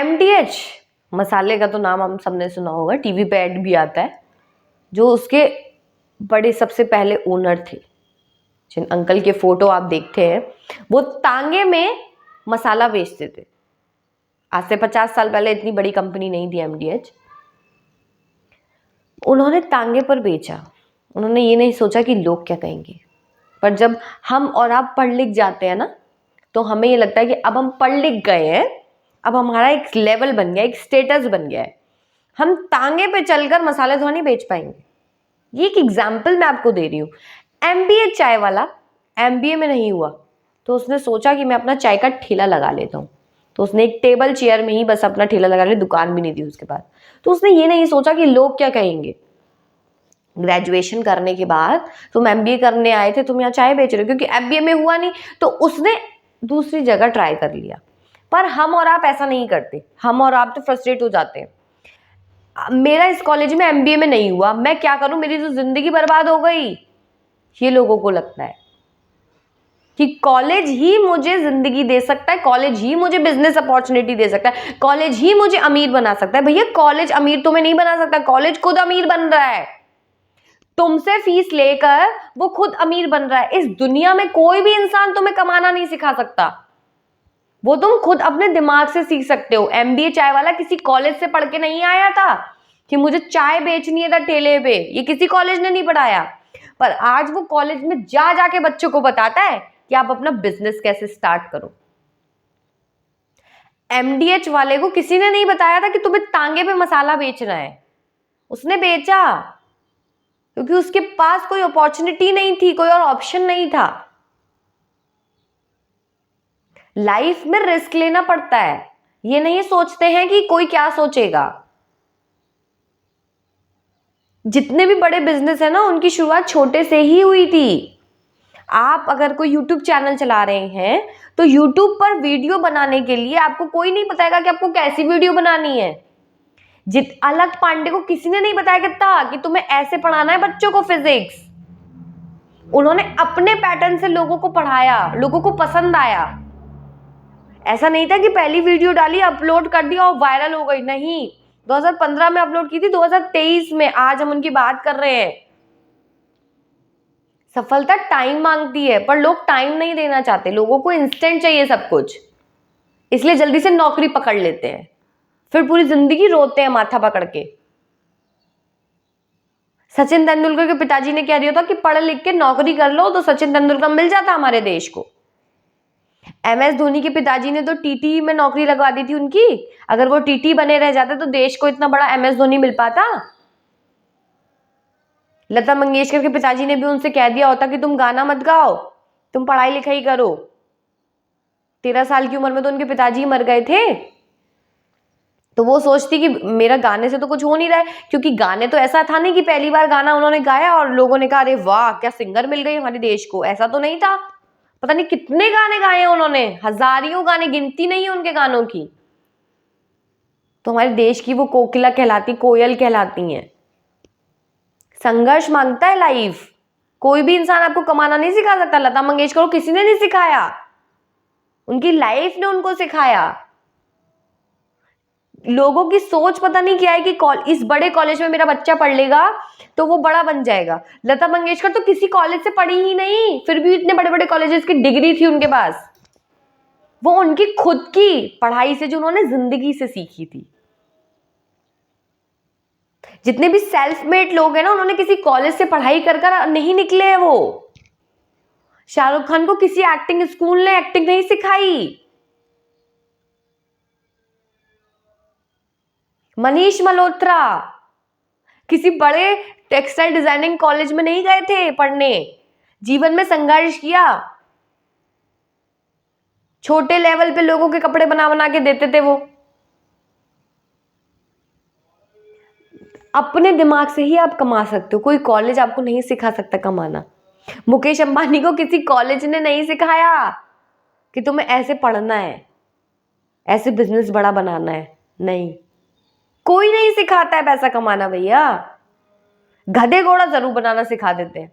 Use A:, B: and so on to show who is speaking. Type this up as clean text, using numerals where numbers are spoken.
A: MDH मसाले का तो नाम हम सबने सुना होगा, टीवी पे ऐड भी आता है। जो उसके बड़े सबसे पहले ओनर थे, जिन अंकल के फोटो आप देखते हैं, वो तांगे में मसाला बेचते थे। आज से 50 साल पहले इतनी बड़ी कंपनी नहीं थी MDH। उन्होंने तांगे पर बेचा। उन्होंने ये नहीं सोचा कि लोग क्या कहेंगे। पर जब हम और आप पढ़ लिख जाते हैं ना, तो हमें ये लगता है कि अब हम पढ़ लिख गए हैं, अब हमारा एक लेवल बन गया, एक स्टेटस बन गया है, हम तांगे पे चलकर मसाले धोनी बेच पाएंगे। ये एक एग्जाम्पल मैं आपको दे रही हूँ। MBA चाय वाला MBA में नहीं हुआ, तो उसने सोचा कि मैं अपना चाय का ठेला लगा लेता हूँ। तो उसने एक टेबल चेयर में ही बस अपना ठेला लगा लिया, दुकान भी नहीं दी उसके बाद। तो उसने ये नहीं सोचा कि लोग क्या कहेंगे। ग्रेजुएशन करने के बाद तुम MBA करने आए थे, तुम यहाँ चाय बेच रहे हो, क्योंकि MBA में हुआ नहीं तो उसने दूसरी जगह ट्राई कर लिया। पर हम और आप ऐसा नहीं करते, हम और आप तो फ्रस्ट्रेट हो जाते हैं। मेरा इस कॉलेज में MBA में नहीं हुआ, मैं क्या करूं, मेरी तो जिंदगी बर्बाद हो गई। ये लोगों को लगता है कि कॉलेज ही मुझे जिंदगी दे सकता है, कॉलेज ही मुझे बिजनेस अपॉर्चुनिटी दे सकता है, कॉलेज ही मुझे अमीर बना सकता है। भैया कॉलेज अमीर तुम्हें नहीं बना सकता, कॉलेज खुद अमीर बन रहा है। तुमसे फीस लेकर वो खुद अमीर बन रहा है। इस दुनिया में कोई भी इंसान तुम्हें कमाना नहीं सिखा सकता, वो तुम खुद अपने दिमाग से सीख सकते हो। MBA चाय वाला किसी कॉलेज से पढ़ के नहीं आया था कि मुझे चाय बेचनी है था ठेले पे, ये किसी कॉलेज ने नहीं पढ़ाया। पर आज वो कॉलेज में जा जाके बच्चों को बताता है कि आप अपना बिजनेस कैसे स्टार्ट करो। MDH वाले को किसी ने नहीं बताया था कि तुम्हें तांगे पे मसाला बेचना है, उसने बेचा क्योंकि उसके पास कोई अपॉर्चुनिटी नहीं थी, कोई और ऑप्शन नहीं था। लाइफ में रिस्क लेना पड़ता है, ये नहीं सोचते हैं कि कोई क्या सोचेगा। जितने भी बड़े बिजनेस है ना, उनकी शुरुआत छोटे से ही हुई थी। आप अगर कोई YouTube चैनल चला रहे हैं तो YouTube पर वीडियो बनाने के लिए आपको कोई नहीं बताएगा कि आपको कैसी वीडियो बनानी है। अलग पांडे को किसी ने नहीं बताया था कि तुम्हें ऐसे पढ़ाना है बच्चों को फिजिक्स। उन्होंने अपने पैटर्न से लोगों को पढ़ाया, लोगों को पसंद आया। ऐसा नहीं था कि पहली वीडियो डाली, अपलोड कर दिया और वायरल हो गई। नहीं, 2015 में अपलोड की थी, 2023 में आज हम उनकी बात कर रहे हैं। सफलता टाइम मांगती है, पर लोग टाइम नहीं देना चाहते, लोगों को इंस्टेंट चाहिए सब कुछ, इसलिए जल्दी से नौकरी पकड़ लेते हैं, फिर पूरी जिंदगी रोते हैं माथा पकड़ के। सचिन तेंदुलकर के पिताजी ने क्या दिया था कि पढ़ लिख के नौकरी कर लो तो सचिन तेंदुलकर मिल जाता हमारे देश को। MS धोनी के पिताजी ने तो TT में नौकरी लगवा दी थी उनकी। अगर वो TT बने रह जाते तो देश को इतना बड़ा MS धोनी मिल पाता। लता मंगेशकर के पिताजी ने भी उनसे कह दिया होता कि तुम गाना मत गाओ, तुम पढ़ाई लिखाई करो। 13 साल की उम्र में तो उनके पिताजी मर गए थे। तो वो सोचती कि मेरा गाने से तो कुछ हो नहीं रहा है, क्योंकि गाने तो ऐसा था नहीं कि पहली बार गाना उन्होंने गाया और लोगों ने कहा अरे वाह क्या सिंगर मिल गई हमारे देश को। ऐसा तो नहीं था, पता नहीं कितने गाने गाए हैं उन्होंने, हजारों गाने, गिनती नहीं है उनके गानों की। तो हमारे देश की वो कोकिला कहलाती, कोयल कहलाती हैं। संघर्ष मांगता है लाइफ। कोई भी इंसान आपको कमाना नहीं सिखा सकता। लता मंगेशकर को किसी ने नहीं सिखाया, उनकी लाइफ ने उनको सिखाया। लोगों की सोच पता नहीं क्या है कि इस बड़े कॉलेज में मेरा बच्चा पढ़ लेगा तो वो बड़ा बन जाएगा। लता मंगेशकर तो किसी कॉलेज से पढ़ी ही नहीं, फिर भी इतने बड़े बड़े कॉलेजेस की डिग्री थी उनके पास। वो उनकी खुद की पढ़ाई से जो उन्होंने जिंदगी से सीखी थी। जितने भी सेल्फ मेड लोग हैं ना, उन्होंने किसी कॉलेज से पढ़ाई कर नहीं निकले हैं। वो शाहरुख खान को किसी एक्टिंग स्कूल ने एक्टिंग नहीं सिखाई। मनीष मल्होत्रा किसी बड़े टेक्सटाइल डिजाइनिंग कॉलेज में नहीं गए थे पढ़ने, जीवन में संघर्ष किया। छोटे लेवल पे लोगों के कपड़े बना बना के देते थे वो। अपने दिमाग से ही आप कमा सकते हो, कोई कॉलेज आपको नहीं सिखा सकता कमाना। मुकेश अंबानी को किसी कॉलेज ने नहीं सिखाया कि तुम्हें ऐसे पढ़ना है, ऐसे बिजनेस बड़ा बनाना है। नहीं, कोई नहीं सिखाता है पैसा कमाना भैया। गधे घोड़ा जरूर बनाना सिखा देते हैं।